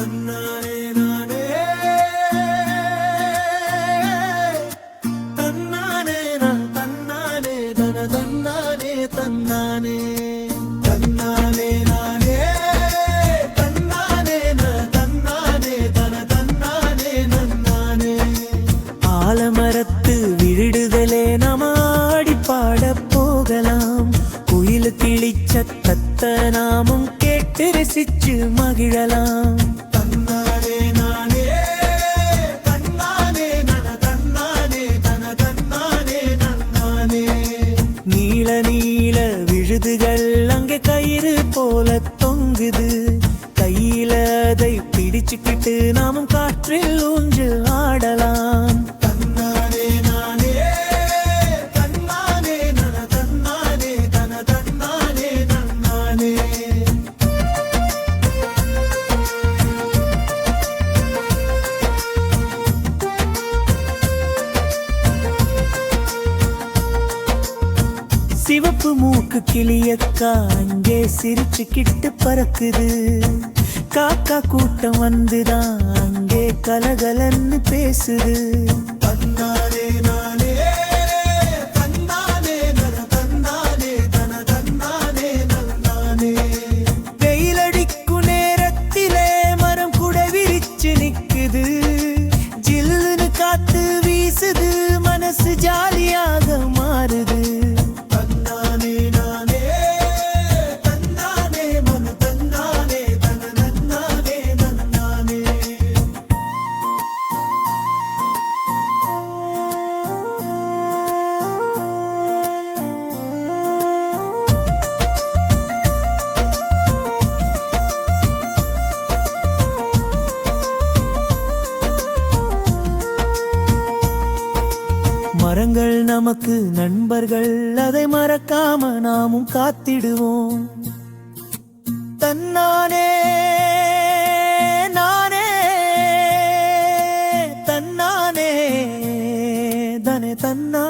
தன்னானே நானே தன்னானே நான் தன்னானே தன தன்னானே தன்னானே தன்னானே நானே தன்னானே நான் தன்னானே தன தன்னானே நன்னானே ஆலமரத்து விழுடுதலே நாம ஆடி பாட போகலாம் குயில் கிளிச்ச தத்த நாமும் கேட்டு ரசிச்சு மகிழலாம் தன்னானே நானே தன்னானே நன தன்னானே தன தன்னானே நன்னானே நீல நீல விழுதுகள் அங்கே கயிறு போல தொங்குது கையில அதை பிடிச்சுக்கிட்டு நாமும் காற்றில் ஊஞ்சு ஆடலாம் தன்னானே நானே தன்னானே நன தன்னானே தன தன்னானே நன்னானே சிவப்பு மூக்கு கிளியக்கா அங்கே சிரிச்சுக்கிட்டு பறக்குது காக்கா கூட்டம் வந்துதான் அங்கே கலகலன்னு பேசுது தன்னானே நானே தன்னானே நன தன்னானே தன தன்னானே நன்னானே வெயிலடிக்கும் நேரத்திலே மரம் கூட விரிச்சு நிக்குது ஜில்லுன்னு காத்து வீசுது மனசு ஜாலியாக மாறுது மரங்கள் நமக்கு நண்பர்கள் அதை மறக்காம நாமும் காத்திடுவோம் தன்னானே நானே தன்னானே தனே தன்னா